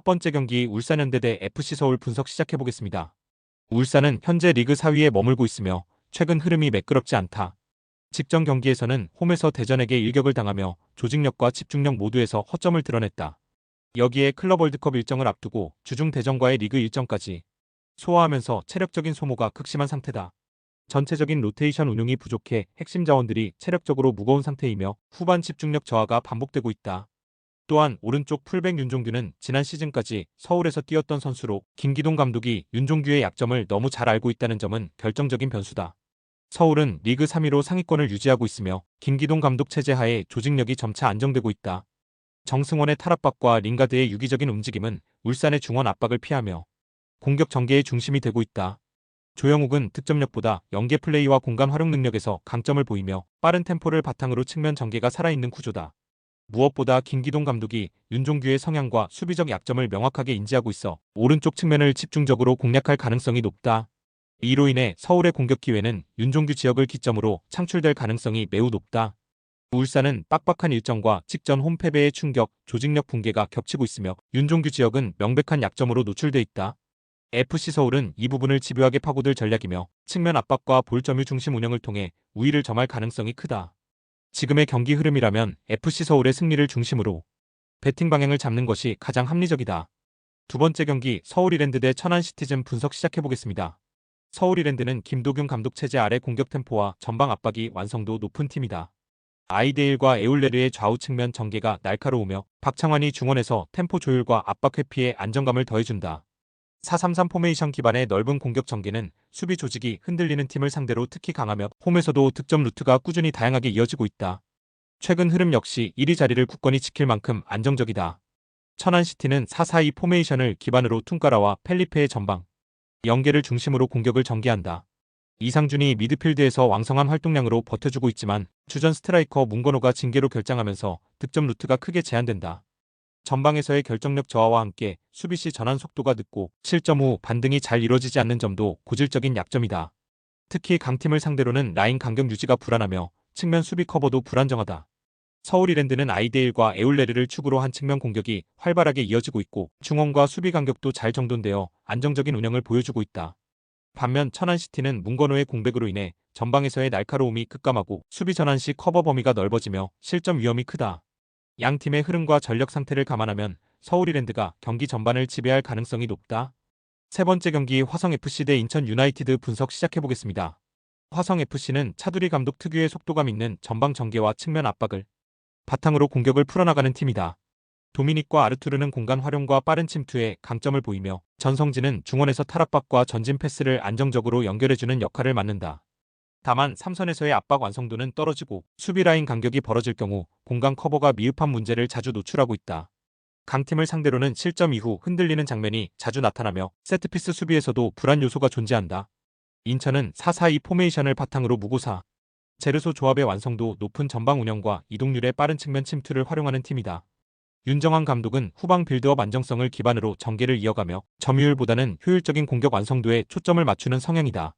번째 경기 울산현대 대 FC서울 분석 시작해보겠습니다. 울산은 현재 리그 4위에 머물고 있으며 최근 흐름이 매끄럽지 않다. 직전 경기에서는 홈에서 대전에게 일격을 당하며 조직력과 집중력 모두에서 허점을 드러냈다. 여기에 클럽 월드컵 일정을 앞두고 주중 대전과의 리그 일정까지 소화하면서 체력적인 소모가 극심한 상태다. 전체적인 로테이션 운용이 부족해 핵심 자원들이 체력적으로 무거운 상태이며 후반 집중력 저하가 반복되고 있다. 또한 오른쪽 풀백 윤종규는 지난 시즌까지 서울에서 뛰었던 선수로 김기동 감독이 윤종규의 약점을 너무 잘 알고 있다는 점은 결정적인 변수다. 서울은 리그 3위로 상위권을 유지하고 있으며 김기동 감독 체제 하에 조직력이 점차 안정되고 있다. 정승원의 탈압박과 링가드의 유기적인 움직임은 울산의 중원 압박을 피하며 공격 전개의 중심이 되고 있다. 조영욱은 득점력보다 연계 플레이와 공간 활용 능력에서 강점을 보이며 빠른 템포를 바탕으로 측면 전개가 살아있는 구조다. 무엇보다 김기동 감독이 윤종규의 성향과 수비적 약점을 명확하게 인지하고 있어 오른쪽 측면을 집중적으로 공략할 가능성이 높다. 이로 인해 서울의 공격 기회는 윤종규 지역을 기점으로 창출될 가능성이 매우 높다. 울산은 빡빡한 일정과 직전 홈패배의 충격, 조직력 붕괴가 겹치고 있으며 윤종규 지역은 명백한 약점으로 노출돼 있다. FC서울은 이 부분을 집요하게 파고들 전략이며 측면 압박과 볼 점유 중심 운영을 통해 우위를 점할 가능성이 크다. 지금의 경기 흐름이라면 FC서울의 승리를 중심으로 배팅 방향을 잡는 것이 가장 합리적이다. 두 번째 경기 서울이랜드 대 천안시티즌 분석 시작해보겠습니다. 서울이랜드는 김도균 감독 체제 아래 공격 템포와 전방 압박이 완성도 높은 팀이다. 아이데일과 에울레르의 좌우 측면 전개가 날카로우며 박창환이 중원에서 템포 조율과 압박 회피에 안정감을 더해준다. 4-3-3 포메이션 기반의 넓은 공격 전개는 수비 조직이 흔들리는 팀을 상대로 특히 강하며 홈에서도 득점 루트가 꾸준히 다양하게 이어지고 있다. 최근 흐름 역시 1위 자리를 굳건히 지킬 만큼 안정적이다. 천안시티는 4-4-2 포메이션을 기반으로 퉁가라와 펠리페의 전방 연계를 중심으로 공격을 전개한다. 이상준이 미드필드에서 왕성한 활동량으로 버텨주고 있지만 주전 스트라이커 문건호가 징계로 결장하면서 득점 루트가 크게 제한된다. 전방에서의 결정력 저하와 함께 수비 시 전환 속도가 늦고 실점 후 반등이 잘 이루어지지 않는 점도 고질적인 약점이다. 특히 강팀을 상대로는 라인 간격 유지가 불안하며 측면 수비 커버도 불안정하다. 서울이랜드는 아이데일과 에울레르를 축으로 한 측면 공격이 활발하게 이어지고 있고 중원과 수비 간격도 잘 정돈되어 안정적인 운영을 보여주고 있다. 반면 천안시티는 문건호의 공백으로 인해 전방에서의 날카로움이 급감하고 수비 전환 시 커버 범위가 넓어지며 실점 위험이 크다. 양 팀의 흐름과 전력 상태를 감안하면 서울이랜드가 경기 전반을 지배할 가능성이 높다. 세 번째 경기 화성FC 대 인천 유나이티드 분석 시작해보겠습니다. 화성FC는 차두리 감독 특유의 속도감 있는 전방 전개와 측면 압박을 바탕으로 공격을 풀어나가는 팀이다. 도미닉과 아르투르는 공간 활용과 빠른 침투에 강점을 보이며 전성진은 중원에서 탈압박과 전진 패스를 안정적으로 연결해주는 역할을 맡는다. 다만 3선에서의 압박 완성도는 떨어지고 수비 라인 간격이 벌어질 경우 공간 커버가 미흡한 문제를 자주 노출하고 있다. 강팀을 상대로는 실점 이후 흔들리는 장면이 자주 나타나며 세트피스 수비에서도 불안 요소가 존재한다. 인천은 4-4-2 포메이션을 바탕으로 무고사 제르소 조합의 완성도 높은 전방 운영과 이동률의 빠른 측면 침투를 활용하는 팀이다. 윤정환 감독은 후방 빌드업 안정성을 기반으로 전개를 이어가며 점유율보다는 효율적인 공격 완성도에 초점을 맞추는 성향이다.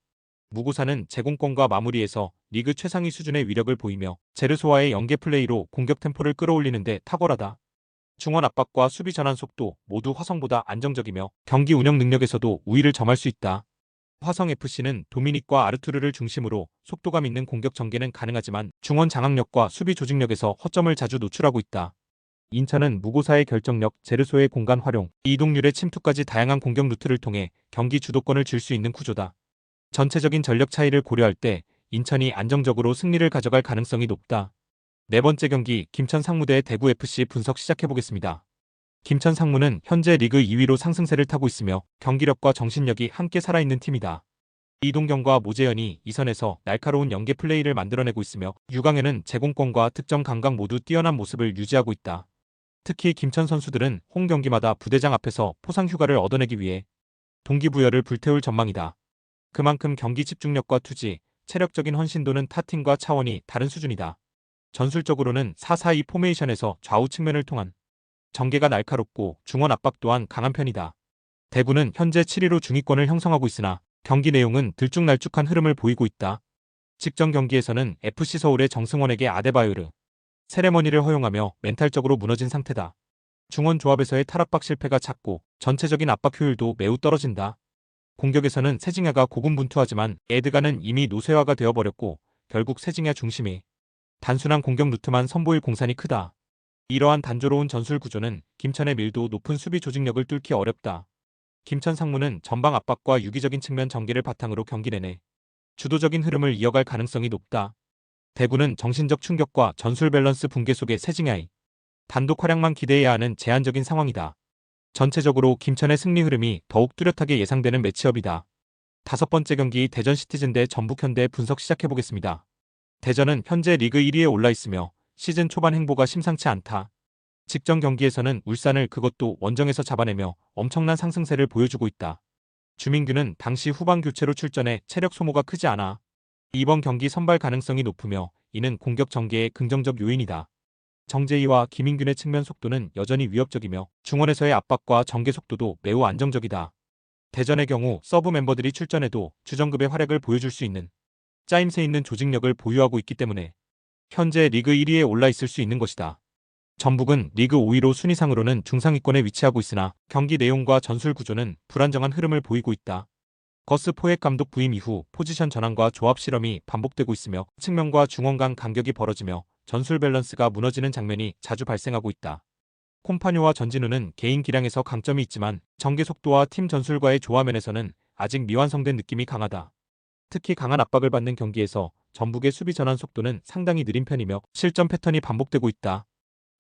무고사는 제공권과 마무리에서 리그 최상위 수준의 위력을 보이며 제르소와의 연계 플레이로 공격 템포를 끌어올리는 데 탁월하다. 중원 압박과 수비 전환 속도 모두 화성보다 안정적이며 경기 운영 능력에서도 우위를 점할 수 있다. 화성FC는 도미닉과 아르투르를 중심으로 속도감 있는 공격 전개는 가능하지만 중원 장악력과 수비 조직력에서 허점을 자주 노출하고 있다. 인천은 무고사의 결정력, 제르소의 공간 활용, 이동률의 침투까지 다양한 공격 루트를 통해 경기 주도권을 줄 수 있는 구조다. 전체적인 전력 차이를 고려할 때 인천이 안정적으로 승리를 가져갈 가능성이 높다. 네 번째 경기 김천 상무 대 대구FC 분석 시작해보겠습니다. 김천 상무는 현재 리그 2위로 상승세를 타고 있으며 경기력과 정신력이 함께 살아있는 팀이다. 이동경과 모재현이 2선에서 날카로운 연계 플레이를 만들어내고 있으며 유강현은 제공권과 득점 감각 모두 뛰어난 모습을 유지하고 있다. 특히 김천 선수들은 홈 경기마다 부대장 앞에서 포상 휴가를 얻어내기 위해 동기부여를 불태울 전망이다. 그만큼 경기 집중력과 투지, 체력적인 헌신도는 타 팀과 차원이 다른 수준이다. 전술적으로는 4-4-2 포메이션에서 좌우 측면을 통한 전개가 날카롭고 중원 압박 또한 강한 편이다. 대구는 현재 7위로 중위권을 형성하고 있으나 경기 내용은 들쭉날쭉한 흐름을 보이고 있다. 직전 경기에서는 FC서울의 정승원에게 아데바요르 세레머니를 허용하며 멘탈적으로 무너진 상태다. 중원 조합에서의 탈압박 실패가 잦고 전체적인 압박 효율도 매우 떨어진다. 공격에서는 세징야가 고군분투하지만 에드가는 이미 노쇠화가 되어버렸고 결국 세징야 중심의 단순한 공격 루트만 선보일 공산이 크다. 이러한 단조로운 전술 구조는 김천의 밀도 높은 수비 조직력을 뚫기 어렵다. 김천 상무는 전방 압박과 유기적인 측면 전개를 바탕으로 경기 내내 주도적인 흐름을 이어갈 가능성이 높다. 대구는 정신적 충격과 전술 밸런스 붕괴 속의 세징야의 단독 활약만 기대해야 하는 제한적인 상황이다. 전체적으로 김천의 승리 흐름이 더욱 뚜렷하게 예상되는 매치업이다. 다섯 번째 경기 대전 시티즌 대 전북현대 분석 시작해보겠습니다. 대전은 현재 리그 1위에 올라 있으며 시즌 초반 행보가 심상치 않다. 직전 경기에서는 울산을 그것도 원정에서 잡아내며 엄청난 상승세를 보여주고 있다. 주민규는 당시 후반 교체로 출전해 체력 소모가 크지 않아 이번 경기 선발 가능성이 높으며 이는 공격 전개의 긍정적 요인이다. 정재희와 김인균의 측면 속도는 여전히 위협적이며 중원에서의 압박과 전개 속도도 매우 안정적이다. 대전의 경우 서브 멤버들이 출전해도 주전급의 활약을 보여줄 수 있는 짜임새 있는 조직력을 보유하고 있기 때문에 현재 리그 1위에 올라 있을 수 있는 것이다. 전북은 리그 5위로 순위상으로는 중상위권에 위치하고 있으나 경기 내용과 전술 구조는 불안정한 흐름을 보이고 있다. 거스 포획 감독 부임 이후 포지션 전환과 조합 실험이 반복되고 있으며 측면과 중원 간 간격이 벌어지며 전술 밸런스가 무너지는 장면이 자주 발생하고 있다. 콤파뇨와 전진우는 개인 기량에서 강점이 있지만 전개 속도와 팀 전술과의 조화면에서는 아직 미완성된 느낌이 강하다. 특히 강한 압박을 받는 경기에서 전북의 수비 전환 속도는 상당히 느린 편이며 실점 패턴이 반복되고 있다.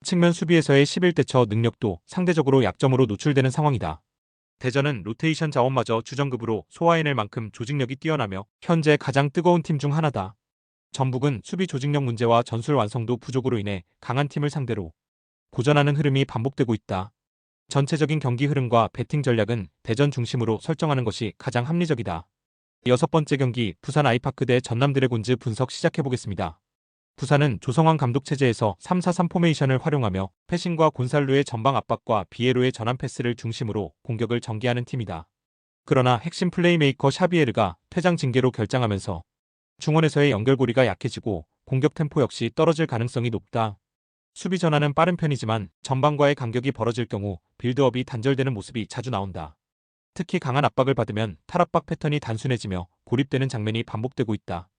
측면 수비에서의 11대처 능력도 상대적으로 약점으로 노출되는 상황이다. 대전은 로테이션 자원마저 주전급으로 소화해낼 만큼 조직력이 뛰어나며 현재 가장 뜨거운 팀 중 하나다. 전북은 수비 조직력 문제와 전술 완성도 부족으로 인해 강한 팀을 상대로 고전하는 흐름이 반복되고 있다. 전체적인 경기 흐름과 배팅 전략은 대전 중심으로 설정하는 것이 가장 합리적이다. 여섯 번째 경기 부산 아이파크 대 전남 드래곤즈 분석 시작해보겠습니다. 부산은 조성환 감독 체제에서 3-4-3 포메이션을 활용하며 패싱과 곤살루의 전방 압박과 비에로의 전환 패스를 중심으로 공격을 전개하는 팀이다. 그러나 핵심 플레이메이커 샤비에르가 퇴장 징계로 결장하면서 중원에서의 연결고리가 약해지고 공격 템포 역시 떨어질 가능성이 높다. 수비 전환은 빠른 편이지만 전방과의 간격이 벌어질 경우 빌드업이 단절되는 모습이 자주 나온다. 특히 강한 압박을 받으면 탈압박 패턴이 단순해지며 고립되는 장면이 반복되고 있다.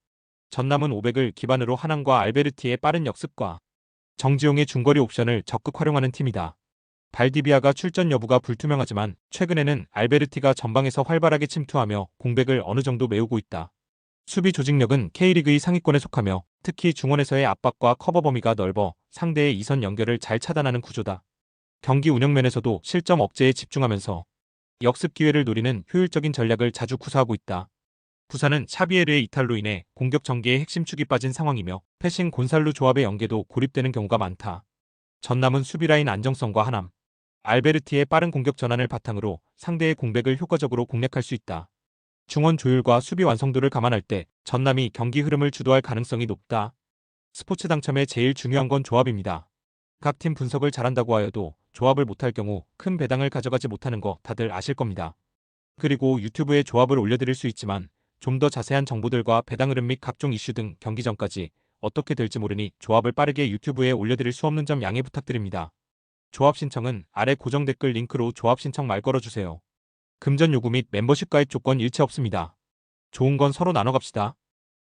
전남은 500을 기반으로 하남과 알베르티의 빠른 역습과 정지용의 중거리 옵션을 적극 활용하는 팀이다. 발디비아가 출전 여부가 불투명하지만 최근에는 알베르티가 전방에서 활발하게 침투하며 공백을 어느 정도 메우고 있다. 수비 조직력은 K리그의 상위권에 속하며 특히 중원에서의 압박과 커버 범위가 넓어 상대의 이선 연결을 잘 차단하는 구조다. 경기 운영 면에서도 실점 억제에 집중하면서 역습 기회를 노리는 효율적인 전략을 자주 구사하고 있다. 부산은 샤비에르의 이탈로 인해 공격 전개의 핵심 축이 빠진 상황이며 패싱 곤살루 조합의 연계도 고립되는 경우가 많다. 전남은 수비라인 안정성과 하남, 알베르티의 빠른 공격 전환을 바탕으로 상대의 공백을 효과적으로 공략할 수 있다. 중원 조율과 수비 완성도를 감안할 때 전남이 경기 흐름을 주도할 가능성이 높다. 스포츠 당첨의 제일 중요한 건 조합입니다. 각 팀 분석을 잘한다고 하여도 조합을 못할 경우 큰 배당을 가져가지 못하는 거 다들 아실 겁니다. 그리고 유튜브에 조합을 올려드릴 수 있지만 좀 더 자세한 정보들과 배당 흐름 및 각종 이슈 등 경기 전까지 어떻게 될지 모르니 조합을 빠르게 유튜브에 올려드릴 수 없는 점 양해 부탁드립니다. 조합 신청은 아래 고정 댓글 링크로 조합 신청 말 걸어주세요. 금전 요구 및 멤버십 가입 조건 일체 없습니다. 좋은 건 서로 나눠 갑시다.